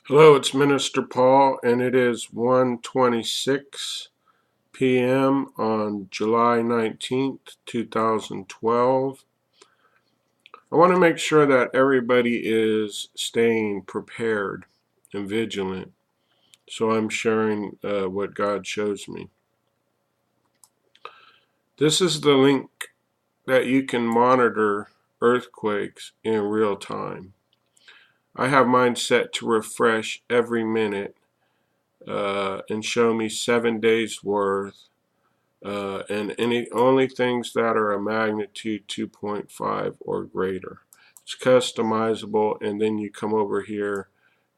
Hello, it's Minister Paul, and it is 1:26 p.m. on July 19th, 2012. I want to make sure that everybody is staying prepared and vigilant, so I'm sharing what God shows me. This is the link that you can monitor earthquakes in real time. I have mine set to refresh every minute and show me 7 days worth, and only things that are a magnitude 2.5 or greater. It's customizable, and then you come over here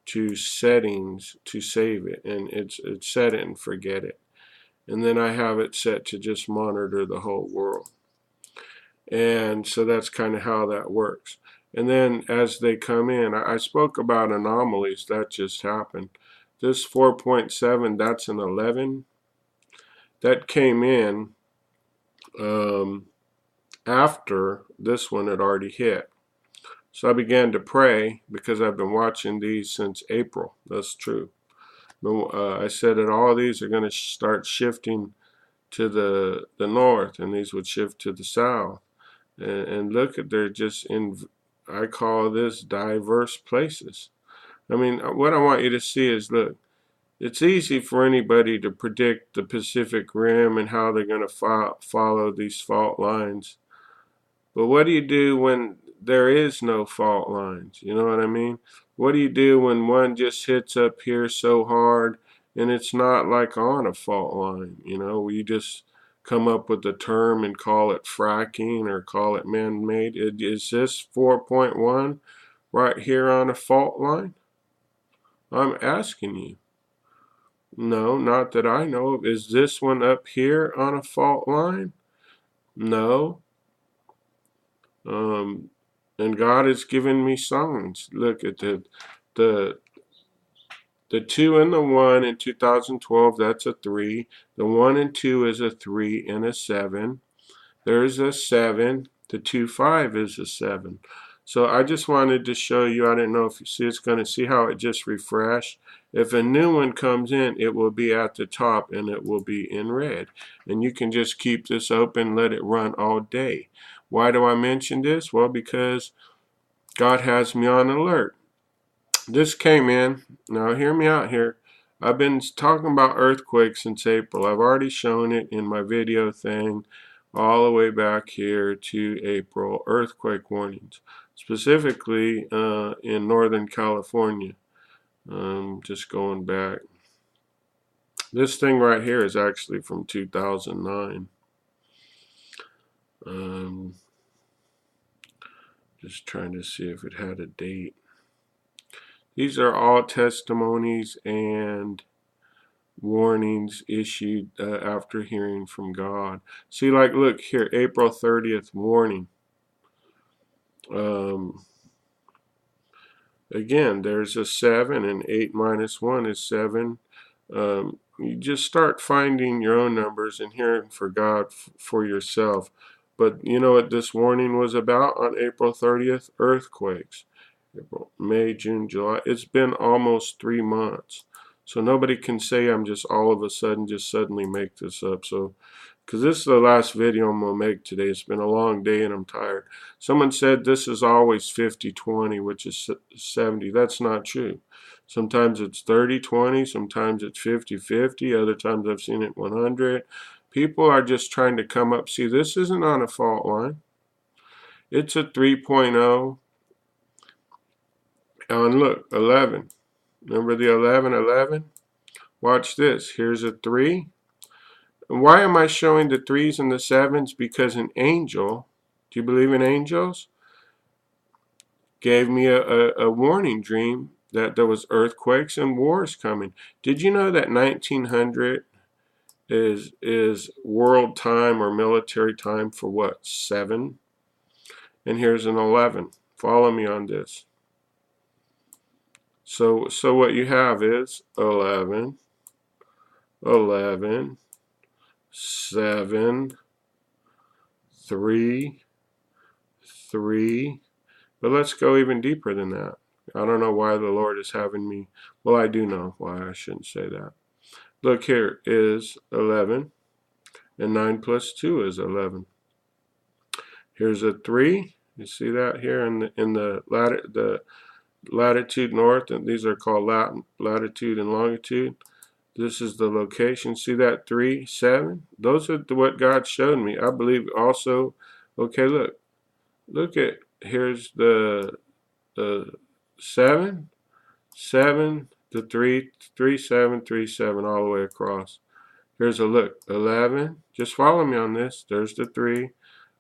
to settings to save it, and it's set it and forget it. And then I have it set to just monitor the whole world. And so that's kind of how that works. And then as they come in, I spoke about anomalies that just happened. This 4.7, that's an 11. That came in after this one had already hit. So I began to pray because I've been watching these since April. That's true. I said that all these are going to start shifting to the north, and these would shift to the south. And look at, they're just in, I call this diverse places. I mean, what I want you to see is, look, it's easy for anybody to predict the Pacific Rim and how they're going to follow these fault lines. But what do you do when there is no fault lines? You know what I mean? What do you do when one just hits up here so hard and it's not like on a fault line? You know, you just come up with a term and call it fracking or call it man-made. Is this 4.1 right here on a fault line? I'm asking you. No, not that I know of. Is this one up here on a fault line? No. And God has given me signs. Look at the 2 and the 1 in 2012, that's a 3. The 1 and 2 is a 3 and a 7. There's a 7. The 2-5 is a 7. So I just wanted to show you, I didn't know if you see, it's going to see how it just refreshed. If a new one comes in, it will be at the top and it will be in red. And you can just keep this open, let it run all day. Why do I mention this? Well, because God has me on alert. This came in. Now hear me out here. I've been talking about earthquakes since April. I've already shown it in my video thing all the way back here to April. Earthquake warnings, specifically in Northern California. Just going back. This thing right here is actually from 2009. Just trying to see if it had a date. These are all testimonies and warnings issued after hearing from God. See, like, look here, April 30th warning. Again, there's a 7, and 8 minus 1 is 7. You just start finding your own numbers and hearing for God for yourself. But you know what this warning was about on April 30th? Earthquakes. April, May, June, July. It's been almost 3 months. So nobody can say I'm just all of a sudden just suddenly make this up. So, because this is the last video I'm going to make today. It's been a long day and I'm tired. Someone said this is always 50-20, which is 70. That's not true. Sometimes it's 30-20. Sometimes it's 50-50. Other times I've seen it 100. People are just trying to come up. See, this isn't on a fault line. It's a 3.0. And look, 11. Remember the 11? Watch this. Here's a 3. And why am I showing the 3s and the 7s? Because an angel, do you believe in angels? Gave me a warning dream that there was earthquakes and wars coming. Did you know that 1900 is world time or military time for what? 7? And here's an 11. Follow me on this. So what you have is 11, 11, 7, 3, 3. But let's go even deeper than that. I don't know why the Lord is having me. Well, I do know why. I shouldn't say that. Look, here is 11, and 9 plus 2 is 11. Here's a 3. You see that here in the latitude north, and these are called latitude and longitude. This is the location. See that 3, 7? Those are what God showed me. I believe also. Okay, look at, here's the 7, 7, the 3, 3, 7, 3, 7, all the way across. Here's a look, 11. Just follow me on this. There's the 3,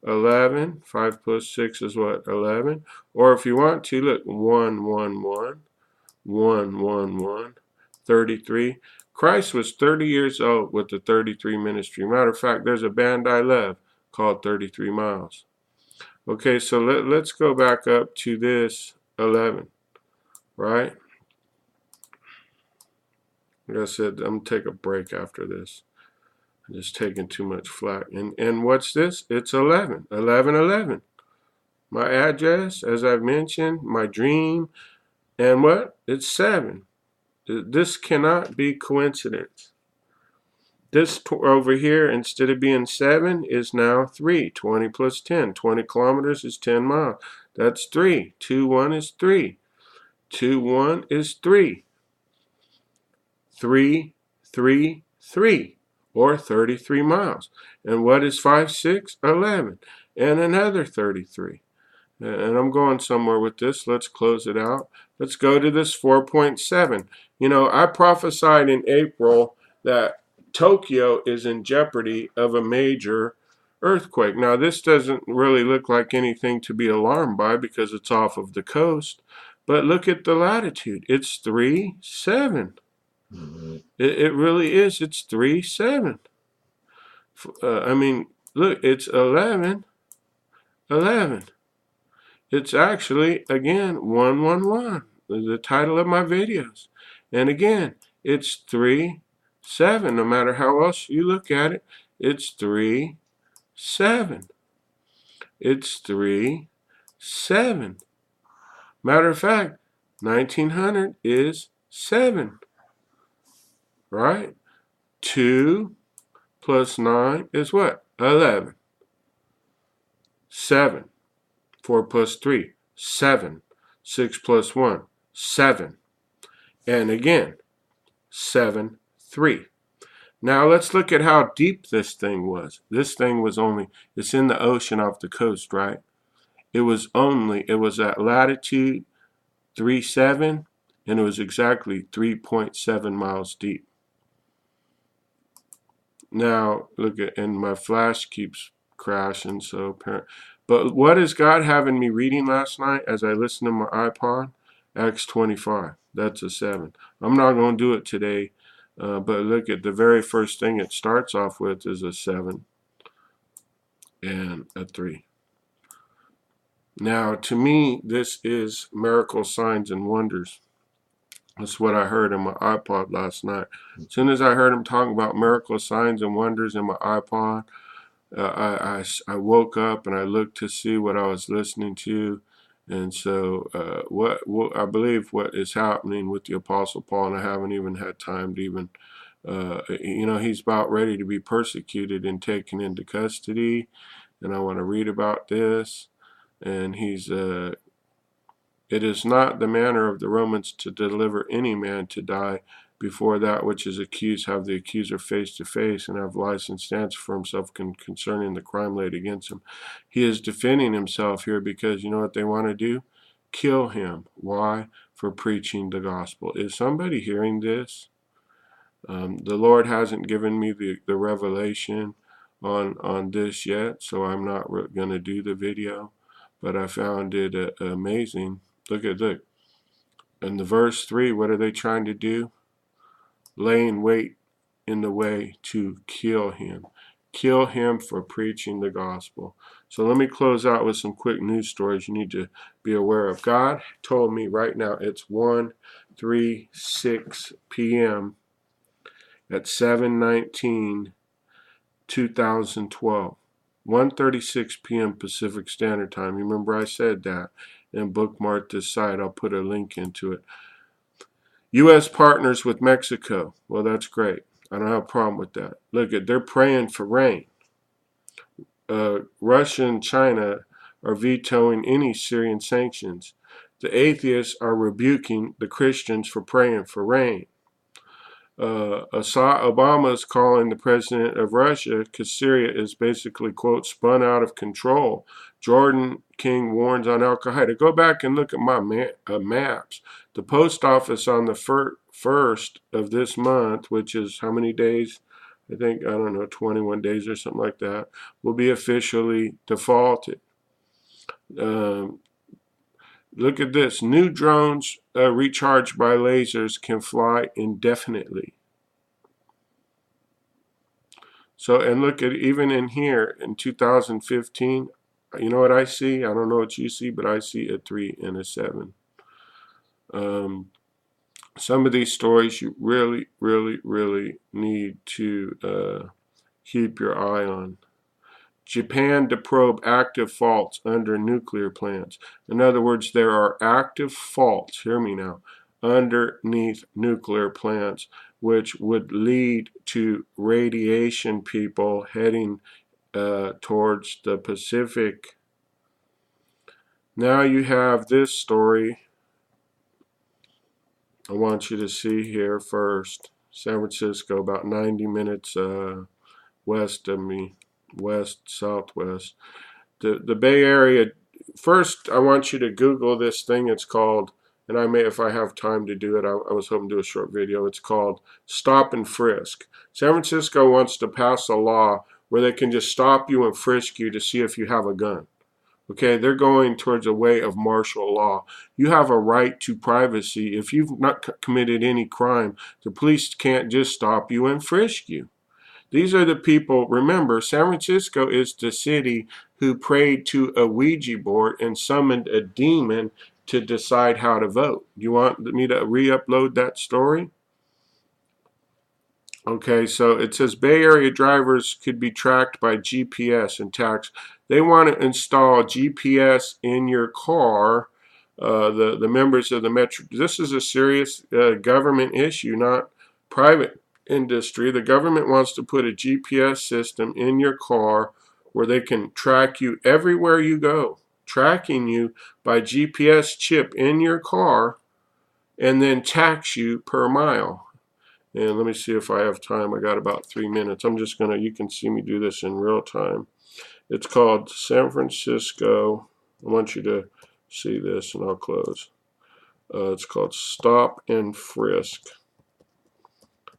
11. 5 plus 6 is what? 11. Or if you want to, look, 1, 1, 1, 1, 1, 1, 33. Christ was 30 years old with the 33 ministry. Matter of fact, there's a band I love called 33 Miles. Okay, so let's go back up to this 11, right? Like I said, I'm going to take a break after this. I'm just taking too much flack. And what's this? It's 11. 11, 11. My address, as I've mentioned, my dream, and what? It's 7. This cannot be coincidence. This over here, instead of being 7, is now 3. 20 plus 10. 20 kilometers is 10 miles. That's 3. 2, 1 is 3. 2, 1 is 3. 3, 3, 3. Or 33 miles. And what is 5, 6? 11. And another 33. And I'm going somewhere with this. Let's close it out. Let's go to this 4.7. You know, I prophesied in April that Tokyo is in jeopardy of a major earthquake. Now, this doesn't really look like anything to be alarmed by because it's off of the coast. But look at the latitude. It's 3, 7. It really is. It's 3, 7. I mean, look, it's 11, 11. It's actually, again, 111, the title of my videos. And again, it's 3, 7. No matter how else you look at it, it's 3, 7. It's 3, 7. Matter of fact, 1900 is 7. Right? 2 plus 9 is what? 11. 7. 4 plus 3, 7. 6 plus 1, 7. And again, 7, 3. Now let's look at how deep this thing was. This thing was only, it's in the ocean off the coast, right? It was at latitude 37, and it was exactly 3.7 miles deep. Now, look at, and my flash keeps crashing, so apparently. But what is God having me reading last night as I listen to my iPod? Acts 25. That's a 7. I'm not going to do it today, but look at the very first thing it starts off with is a 7 and a 3. Now, to me, this is miracles, signs, and wonders. That's what I heard in my iPod last night. As soon as I heard him talking about miracles, signs, and wonders in my iPod, I woke up and I looked to see what I was listening to. And so what I believe what is happening with the Apostle Paul, and I haven't even had time to even, he's about ready to be persecuted and taken into custody. And I want to read about this. And he's it is not the manner of the Romans to deliver any man to die before that which is accused have the accuser face to face and have license to answer for himself concerning the crime laid against him. He is defending himself here because you know what they want to do? Kill him. Why? For preaching the gospel. Is somebody hearing this? The Lord hasn't given me the revelation on this yet, so I'm not going to do the video, but I found it amazing. Look. In the verse 3, what are they trying to do? Laying wait in the way to kill him. Kill him for preaching the gospel. So let me close out with some quick news stories you need to be aware of. God told me right now it's 1:36 p.m. at 7/19/2012. 1:36 p.m. Pacific Standard Time. You remember I said that. and bookmark this site. I'll put a link into it. U.S. partners with Mexico. Well, that's great. I don't have a problem with that. Look, they're praying for rain. Russia and China are vetoing any Syrian sanctions. The atheists are rebuking the Christians for praying for rain. Obama is calling the president of Russia because Syria is basically, quote, spun out of control. Jordan King warns on Al-Qaeda. Go back and look at my maps. The post office on the first of this month, which is how many days? I think, I don't know, 21 days or something like that, will be officially defaulted. Look at this. New drones recharged by lasers can fly indefinitely. So, and look at even in here in 2015, you know what I see? I don't know what you see, but I see a 3 and a 7. Some of these stories you really, really, really need to keep your eye on. Japan to probe active faults under nuclear plants. In other words, there are active faults, hear me now, underneath nuclear plants, which would lead to radiation people heading towards the Pacific. Now you have this story I want you to see here first. San Francisco, about 90 minutes west of me. West, southwest. The Bay Area. First, I want you to Google this thing. It's called, and I may, if I have time to do it, I was hoping to do a short video. It's called Stop and Frisk. San Francisco wants to pass a law where they can just stop you and frisk you to see if you have a gun. Okay, they're going towards a way of martial law. You have a right to privacy. If you've not committed any crime, the police can't just stop you and frisk you. These are the people, remember, San Francisco is the city who prayed to a Ouija board and summoned a demon to decide how to vote. You want me to re-upload that story? Okay, so it says Bay Area drivers could be tracked by GPS and tax. They want to install GPS in your car, the members of the Metro. This is a serious government issue, not private industry. The government wants to put a GPS system in your car where they can track you everywhere you go, tracking you by GPS chip in your car, and then tax you per mile. And let me see if I have time. I got about 3 minutes. I'm just going to, you can see me do this in real time. It's called San Francisco. I want you to see this and I'll close. It's called Stop and Frisk.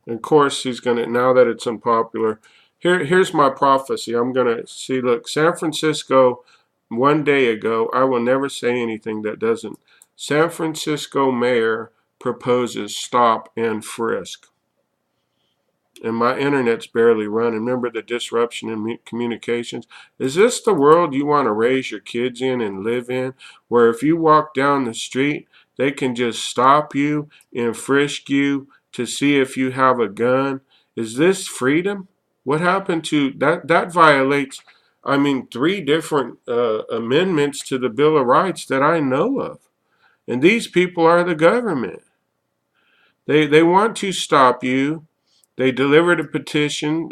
And of course, he's going to, now that it's unpopular, here's my prophecy. I'm going to see, look, San Francisco, one day ago, I will never say anything that doesn't. San Francisco mayor proposes stop and frisk. And my internet's barely running. Remember the disruption in communications? Is this the world you want to raise your kids in and live in? Where if you walk down the street, they can just stop you and frisk you to see if you have a gun? Is this freedom? What happened to that? That violates, I mean, 3 different amendments to the Bill of Rights that I know of. And these people are the government. They want to stop you. They delivered a petition.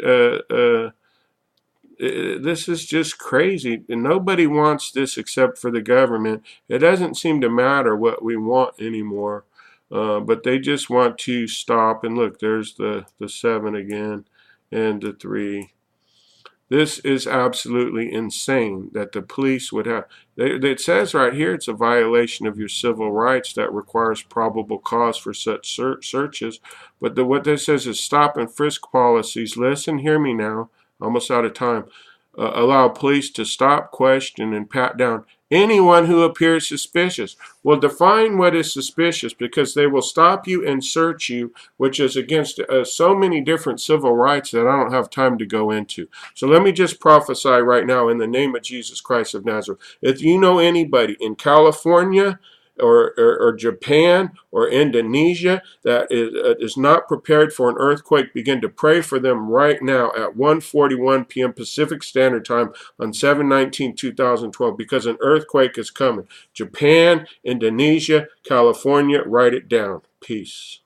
This is just crazy. And nobody wants this except for the government. It doesn't seem to matter what we want anymore. But they just want to stop. And look, there's the 7 again and the 3. This is absolutely insane that the police would have. It says right here it's a violation of your civil rights that requires probable cause for such searches. But what this says is stop and frisk policies. Listen, hear me now. Almost out of time. Allow police to stop, question, and pat down anyone who appears suspicious. Well, define what is suspicious, because they will stop you and search you, which is against so many different civil rights that I don't have time to go into. So let me just prophesy right now in the name of Jesus Christ of Nazareth. If you know anybody in California, or Japan or Indonesia that is not prepared for an earthquake, begin to pray for them right now at 1:41 p.m. Pacific Standard Time on 7/19/2012, because an earthquake is coming. Japan, Indonesia, California, write it down. Peace.